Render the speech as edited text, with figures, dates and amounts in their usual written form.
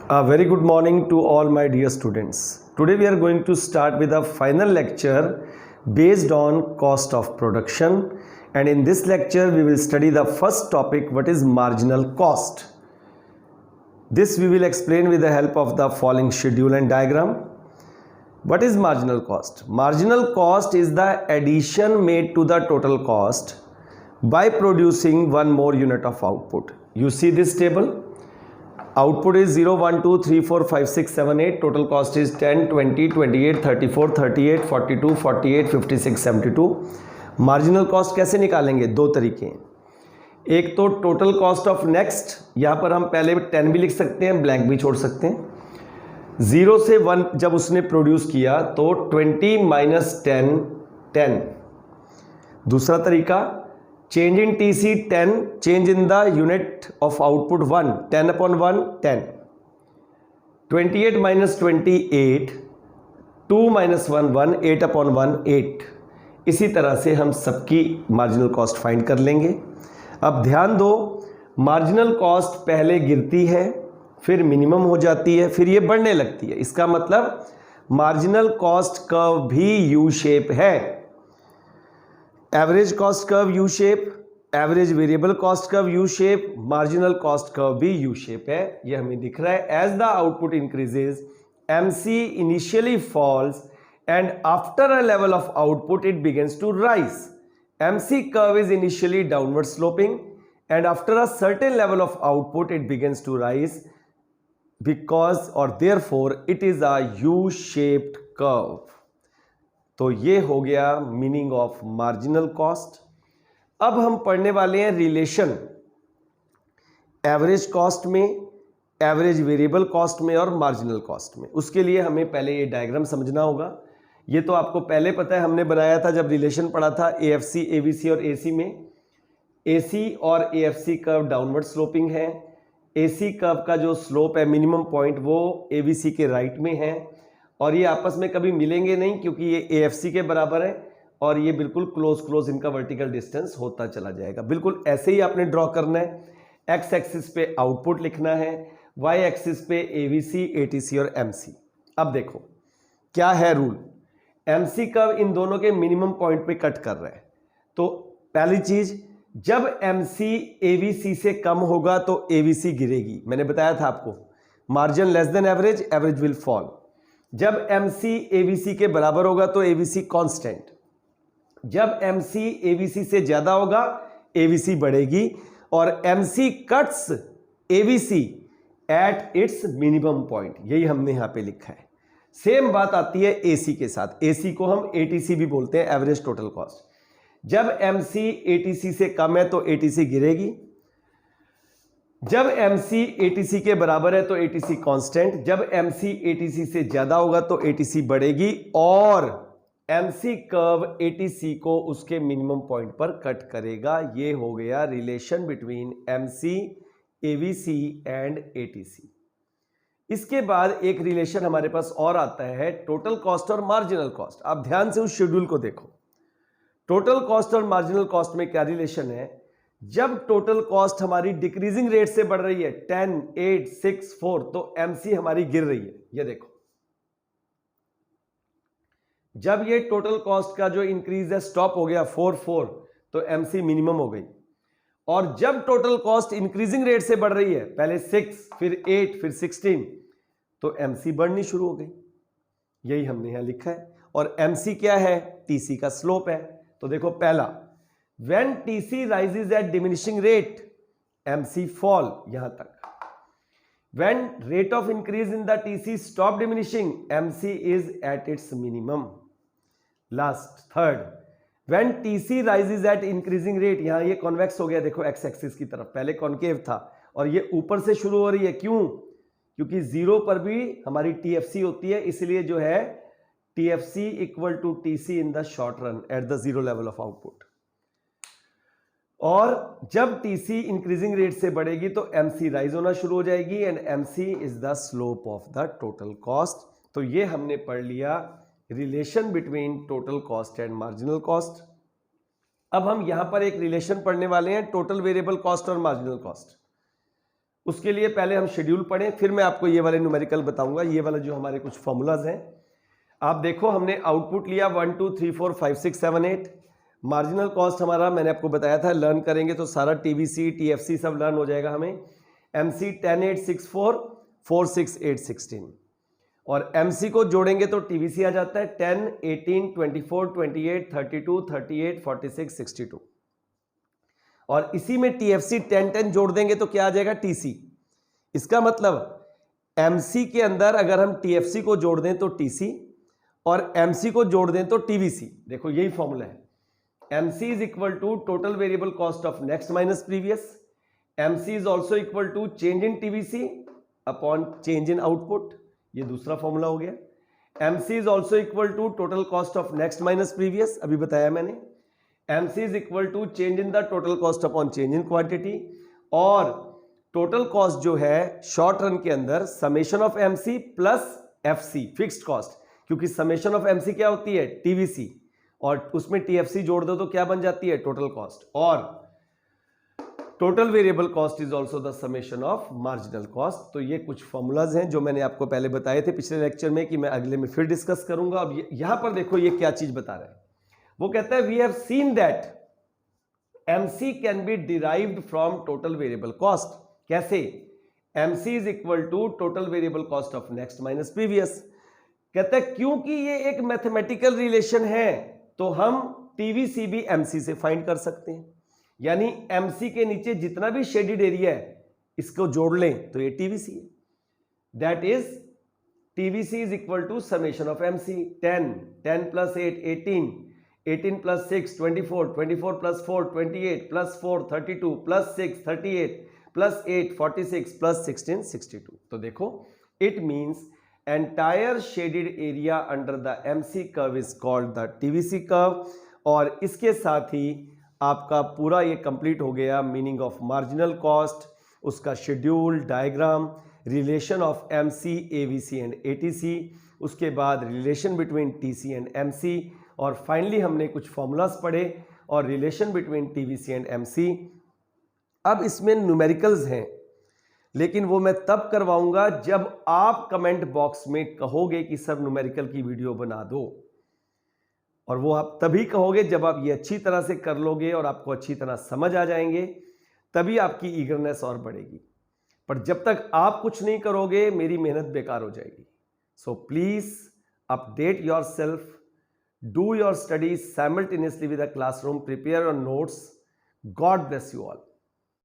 A very good morning to all my dear students. Today we are going to start with a final lecture based on cost of production, and in this lecture we will study the first topic, what is marginal cost. This we will explain with the help of the following schedule and diagram. What is marginal cost? Marginal cost is the addition made to the total cost by producing one more unit of output. You see this table? Output is 0, 1, 2, 3, 4, 5, 6, 7, 8. Total cost is 10, 20, 28, 34, 38, 42, 48, 56, 72. Marginal cost कैसे निकालेंगे? दो तरीके हैं। एक तो total cost of next, यहाँ पर हम पहले 10 भी लिख सकते हैं, ब्लैंक भी छोड़ सकते हैं। 0 से 1 जब उसने प्रोड्यूस किया तो 20 माइनस 10, 10। दूसरा तरीका, change in TC 10, change in the unit of output 1, 10 upon 1, 10. 28 minus 28, 2 minus 1, 1, 8 upon 1, 8. इसी तरह से हम सबकी मार्जिनल कॉस्ट फाइंड कर लेंगे। अब ध्यान दो, मार्जिनल कॉस्ट पहले गिरती है, फिर मिनिमम हो जाती है, फिर ये बढ़ने लगती है। इसका मतलब मार्जिनल कॉस्ट कर्व भी यू शेप है। Average cost curve U shape, average variable cost curve U shape, marginal cost curve भी यू शेप है। ये हमें दिख रहा है। As the output increases, MC initially falls and after a level of output it begins to rise. MC curve is initially downward sloping and after a certain level of output it begins to rise because और therefore it is a U shaped curve. तो ये हो गया meaning of marginal cost. अब हम पढ़ने वाले हैं रिलेशन एवरेज कॉस्ट में, एवरेज वेरिएबल कॉस्ट में और मार्जिनल कॉस्ट में। उसके लिए हमें पहले ये डायग्राम समझना होगा। ये तो आपको पहले पता है, हमने बनाया था जब रिलेशन पढ़ा था एएफसी, एवीसी और एसी में। एसी और एएफसी कर्व डाउनवर्ड स्लोपिंग है। एसी कर्व का जो स्लोप है मिनिमम पॉइंट, वो एवीसी के राइट में है और ये आपस में कभी मिलेंगे नहीं क्योंकि ये एएफसी के बराबर है और ये बिल्कुल क्लोज इनका वर्टिकल डिस्टेंस होता चला जाएगा। बिल्कुल ऐसे ही आपने ड्रॉ करना है। एक्स एक्सिस पे आउटपुट लिखना है, वाई एक्सिस पे एवीसी, एटीसी और एमसी। अब देखो क्या है रूल, एमसी कर्व इन दोनों के मिनिमम पॉइंट पे कट कर रहा है। तो पहली चीज, जब एमसी एवीसी से कम होगा तो एवीसी गिरेगी। मैंने बताया था आपको, margin less than average, average will fall. जब MC AVC के बराबर होगा तो AVC कांस्टेंट। जब MC AVC से ज्यादा होगा AVC बढ़ेगी और MC cuts AVC at its minimum point. यही हमने यहां पे लिखा है। सेम बात आती है AC के साथ। AC को हम ATC भी बोलते हैं, एवरेज टोटल कॉस्ट। जब MC ATC से कम है तो ATC गिरेगी। जब MC ATC के बराबर है तो ATC कांस्टेंट। जब MC ATC से ज्यादा होगा तो ATC बढ़ेगी और MC कर्व ATC को उसके मिनिमम पॉइंट पर कट करेगा। ये हो गया relation between MC, AVC and ATC। इसके बाद एक रिलेशन हमारे पास और आता है, टोटल कॉस्ट और मार्जिनल कॉस्ट। आप ध्यान से उस शेड्यूल को देखो। टोटल कॉस्ट और मार्जिनल कॉस्ट में क्या रिलेशन है? जब टोटल कॉस्ट हमारी डिक्रीजिंग रेट से बढ़ रही है, 10, 8, 6, 4, तो एमसी हमारी गिर रही है। ये देखो, जब ये टोटल कॉस्ट का जो इंक्रीज है स्टॉप हो गया 4, 4, तो एमसी मिनिमम हो गई। और जब टोटल कॉस्ट इंक्रीजिंग रेट से बढ़ रही है, पहले 6, फिर 8, फिर 16, तो एमसी बढ़नी शुरू हो गई। यही हमने यहां लिखा है। और एमसी क्या है? टीसी का स्लोप है। तो देखो, पहला, when TC rises at diminishing rate, MC fall, यहां तक। when rate of increase in the TC stop diminishing, MC is at its minimum. last, third, when TC rises at increasing rate, यहां ये convex हो गया, देखो x axis की तरफ, पहले कॉन्केव था और ये ऊपर से शुरू हो रही है। क्यों? क्योंकि 0 पर भी हमारी TFC होती है, इसलिए जो है TFC equal to TC in the short run at the 0 level of output. और जब TC इंक्रीजिंग रेट से बढ़ेगी तो MC राइज होना शुरू हो जाएगी and MC is the slope of the total cost. तो ये हमने पढ़ लिया relation between total cost and marginal cost. अब हम यहां पर एक रिलेशन पढ़ने वाले हैं, टोटल वेरिएबल कॉस्ट और मार्जिनल कॉस्ट। उसके लिए पहले हम शेड्यूल पढ़ें, फिर मैं आपको ये वाले न्यूमेरिकल बताऊंगा, ये वाला जो हमारे कुछ फॉर्मूलाज हैं। आप देखो हमने आउटपुट लिया 1 2 3 4 5 6 7 8। मार्जिनल कॉस्ट हमारा मैंने आपको बताया था, लर्न करेंगे तो सारा टीवीसी टीएफसी सब लर्न हो जाएगा हमें। एमसी 10 8 6 4 4 6 8 16 और एमसी को जोड़ेंगे तो टीवीसी आ जाता है 10 18 24 28 32 38 46 62 और इसी में टीएफसी 10 10 जोड़ देंगे तो क्या आ जाएगा टीसी। इसका मतलब एमसी के अंदर अगर हम टीएफसी को जोड़ दें तो टीसी और एमसी को जोड़ दें तो टीवीसी। देखो यही फॉर्मूला है, MC is equal to total variable cost of next minus previous. MC is also equal to change in TVC upon change in output, ये दूसरा फॉर्मूला हो गया। MC is also equal to total cost of next minus previous, अभी बताया मैंने। MC is equal to change in the total cost upon change in quantity और total cost जो है शॉर्ट रन के अंदर summation of MC plus FC fixed cost, क्योंकि summation of MC क्या होती है टीवीसी और उसमें टीएफसी जोड़ दो तो क्या बन जाती है टोटल कॉस्ट। और total variable cost is also the summation of marginal cost. तो ये कुछ फॉर्मूलाज हैं जो मैंने आपको पहले बताए थे पिछले लेक्चर में कि मैं अगले में फिर डिस्कस करूंगा। अब यहां पर देखो ये क्या चीज बता रहा है, वो कहता है we have seen that MC can be derived from total variable cost. कैसे? MC is equal to total variable cost of next minus previous. कहता है क्योंकि ये एक मैथमेटिकल रिलेशन है तो हम टीवीसी भी एमसी से फाइंड कर सकते हैं, यानी एमसी के नीचे जितना भी शेडेड एरिया है इसको जोड़ लें तो ये टीवीसी है। That is TVC is equal to summation of MC 10 10 plus 8 18 18 plus 6 24 24 plus 4 28 plus 4 32 plus 6 38 plus 8 46 plus 16 62। तो देखो it means entire shaded area under the MC curve is called the TVC curve. और इसके साथ ही आपका पूरा ये complete हो गया मीनिंग ऑफ मार्जिनल कॉस्ट, उसका schedule diagram, relation of MC AVC and ATC, उसके बाद relation between TC and MC और फाइनली हमने कुछ फॉर्मूलाज पढ़े और relation between TVC and MC. अब इसमें न्यूमेरिकल्स हैं लेकिन वो मैं तब करवाऊंगा जब आप कमेंट बॉक्स में कहोगे कि सर न्यूमेरिकल की वीडियो बना दो, और वो आप तभी कहोगे जब आप ये अच्छी तरह से कर लोगे और आपको अच्छी तरह समझ आ जाएंगे, तभी आपकी ईगरनेस और बढ़ेगी। पर जब तक आप कुछ नहीं करोगे मेरी मेहनत बेकार हो जाएगी। So please update your self, do your studies simultaneously with the classroom, prepare your notes. God bless you all.